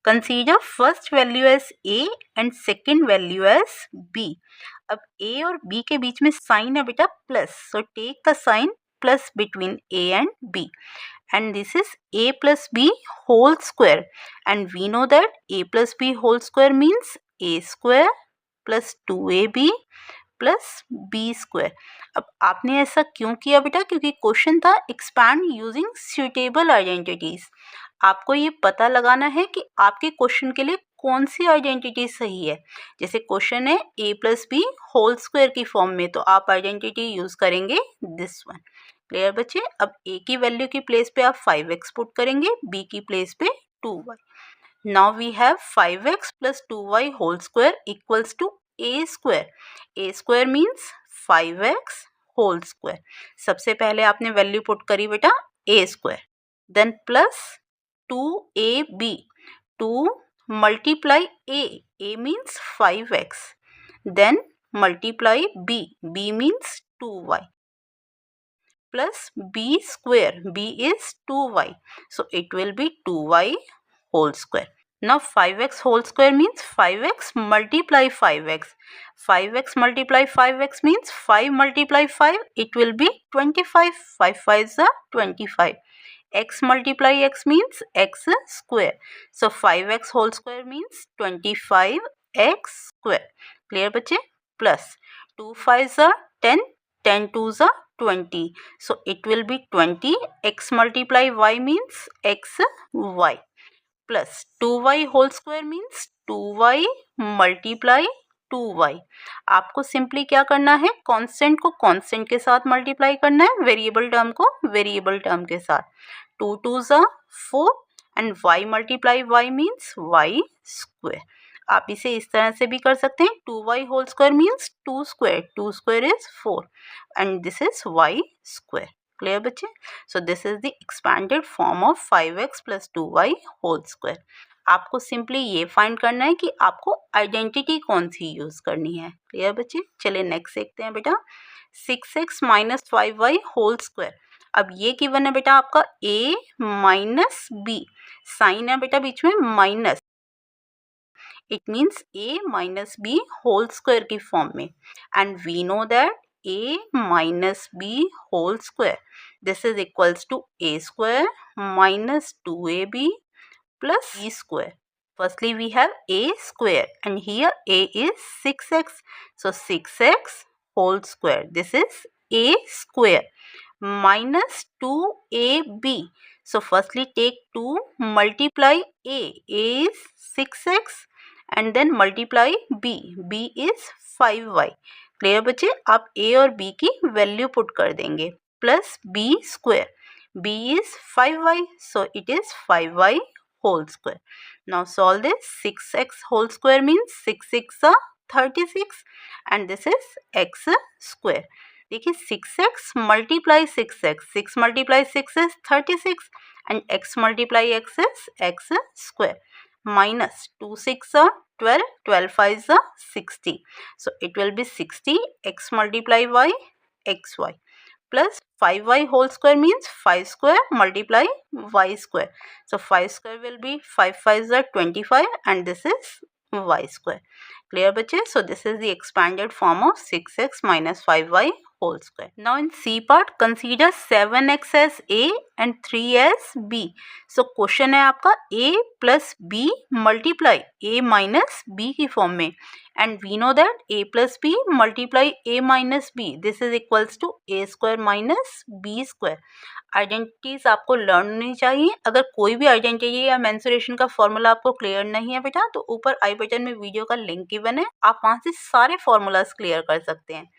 Consider first value as a and second value as b. अब a और b के बीच में साइन है बेटा plus, so take the sign plus between a and b, and this is a plus b whole square, and we know that a plus b whole square means a square plus 2ab plus B square. अब आपने ऐसा क्यों किया बेटा? क्योंकि question था expand using suitable identities. आपको ये पता लगाना है कि आपके क्वेश्चन के लिए कौन सी आइडेंटिटी सही है. जैसे क्वेश्चन है a plus B whole square की फॉर्म में, तो आप आइडेंटिटी यूज करेंगे दिस वन. क्लियर बच्चे? अब a की वैल्यू की प्लेस पे आप 5x पुट करेंगे, b की प्लेस पे 2y. Now we have 5x plus 2y whole square equals to a square. a square means 5x whole square. सबसे पहले आपने वैल्यू पुट करी बेटा a square, then plus 2ab, 2 multiply a means 5x, then multiply b means 2y, plus b square, b is 2y, so it will be 2y whole square. Now 5x whole square means 5x multiply 5x. 5x multiply 5x means 5 multiply 5, it will be 25. 5 5s are 25. X multiply x means x square. So 5x whole square means 25x square. Clear बच्चे? Plus 2 5s are 10, 10 2s are 20. So it will be 20. X multiply y means x y. Plus 2y whole square means 2y multiply 2y. आपको simply क्या करना है? Constant को constant के साथ multiply करना है, वेरिएबल टर्म को वेरिएबल टर्म के साथ. 2 2s are 4 and y multiply y means y square. आप इसे इस तरह से भी कर सकते हैं. 2y whole square means 2 square, 2 square is 4 and this is y square. Clear बच्चे? So this is the expanded form of 5x plus 2y whole square. आपको सिंपली ये फाइंड करना है कि आपको आइडेंटिटी कौन सी यूज करनी है. क्लियर बच्चे? चलिए नेक्स्ट देखते हैं बेटा. 6x minus 5y whole square. अब ये गिवन है बेटा आपका a माइनस बी, साइन है बेटा बीच में minus, it means a minus B whole square की फॉर्म में, and we know that a minus b whole square, this is equals to a square minus 2ab plus b square. Firstly we have a square and here a is 6x, so 6x whole square, this is a square minus 2ab. So firstly take 2 multiply a is 6x and then multiply b is 5y. Clear बच्चे? आप a और b की value put कर देंगे. Plus b square, b is 5y, so it is 5y whole square. Now solve this. 6x whole square means 6 6 36 and this is x square. देखिए 6x multiply 6x, 6 multiply 6 is 36 and x multiply x is x square. Minus 2 6 are 12, 12 5s are 60. So it will be 60 x multiply y xy plus 5y whole square means 5 square multiply y square. So 5 square will be 5 5s are 25 and this is y square. Clear बच्चे? So this is the expanded form of 6x minus 5y whole square. Now in C part consider 7x as a and 3 as b. So question है आपका a plus b multiply a minus b की form में, and we know that a plus b multiply a minus b, this is equals to a square minus b square. Identities आपको learn होनी चाहिए. अगर कोई भी आइडेंटिटी या mensuration का फॉर्मूला आपको क्लियर नहीं है बेटा, तो ऊपर आई बटन में वीडियो का लिंक गिवन है, आप वहां से सारे फॉर्मूलाज क्लियर कर सकते हैं.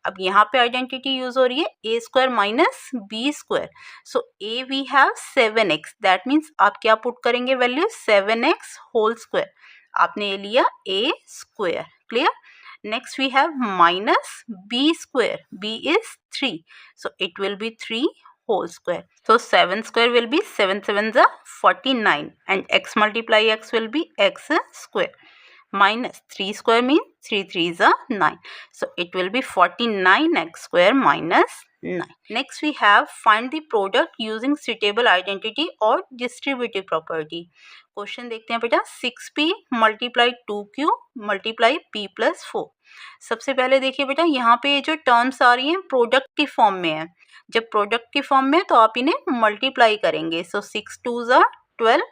अब यहाँ पे आइडेंटिटी यूज हो रही है a square minus b square. So a we have 7x, that means आप क्या पुट करेंगे वैल्यू? 7x whole square. आपने ये लिया a square. Clear? Next we have minus b square, b is 3, so it will be 3 whole square. So 7 square will be 7 7s are 49 and x multiply x will be x square. Minus 3 square means 3 3s are 9, so it will be 49x square minus 9. Next we have find the product using suitable identity or distributive property. Question देखते हैं बेटा, 6p multiply 2q multiply p plus 4. सबसे पहले देखिए बेटा, यहाँ पे ये जो टर्म्स आ रही हैं प्रोडक्ट की फॉर्म में है. जब प्रोडक्ट की फॉर्म में है तो आप इन्हें मल्टीप्लाई करेंगे. सो 6 2s are 12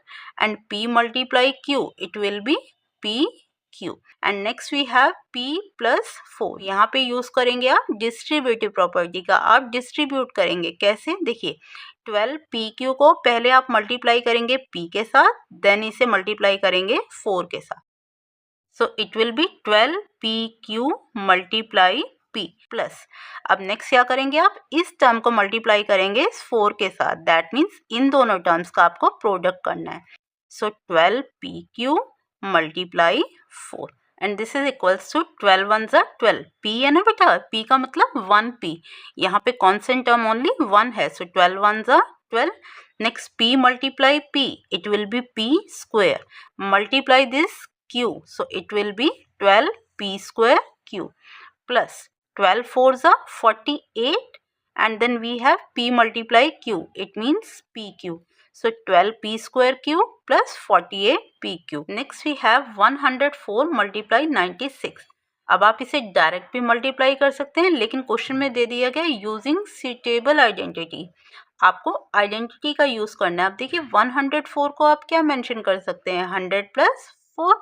and p multiply q, it will be p q. And next we have p plus 4. यहाँ पे यूज करेंगे आप डिस्ट्रीब्यूटिव प्रॉपर्टी का. आप डिस्ट्रीब्यूट करेंगे कैसे, देखिए 12 pq को पहले आप मल्टीप्लाई करेंगे p के साथ, देन इसे मल्टीप्लाई करेंगे 4 के साथ. सो it will B 12 pq multiply p plus. अब नेक्स्ट क्या करेंगे, आप इस टर्म को मल्टीप्लाई करेंगे 4 के साथ. दैट मीन्स इन दोनों टर्म्स का आपको प्रोडक्ट करना है. So 12 pq multiply 4 and this is equals to 12 1s are 12. p है ना बेटा, p का मतलब 1p. यहाँ पे कॉन्स्टेंट टर्म ओनली 1 है. So 12 1s are 12. Next p multiply p, it will B p square. Multiply this q, so it will B 12 p square q plus 12 4s are 48 and then we have p multiply q, it means pq. So 12 p square q plus 48 pq. Next we have 104 multiply 96. अब आप इसे direct भी multiply कर सकते हैं, लेकिन question में दे दिया गया यूजिंग सुटेबल आइडेंटिटी. आपको आइडेंटिटी का यूज करना है. अब देखिए 104 को आप क्या मेंशन कर सकते हैं, 100 प्लस 4.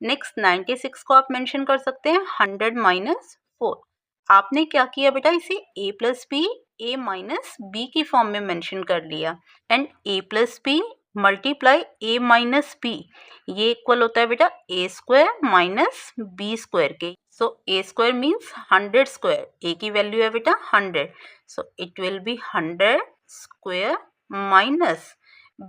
नेक्स्ट 96 को आप मेंशन कर सकते हैं 100 माइनस 4. आपने क्या किया बेटा, इसे a plus B a minus B की फॉर्म में मेंशन कर लिया. And a plus B multiply a minus B, ये इक्वल होता है बेटा a square minus b square के. So a square means 100 square. a की वैल्यू है बेटा 100. So it will be 100 square minus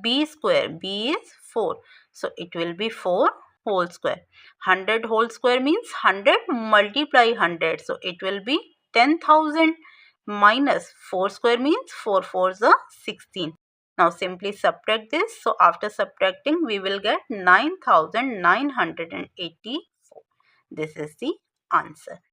b square, b is 4. So it will be 4 whole square. 100 whole square means 100 multiply 100. So it will be 10,000 minus 4 square means 4 4s are 16. Now simply subtract this. So after subtracting we will get 9,984. This is the answer.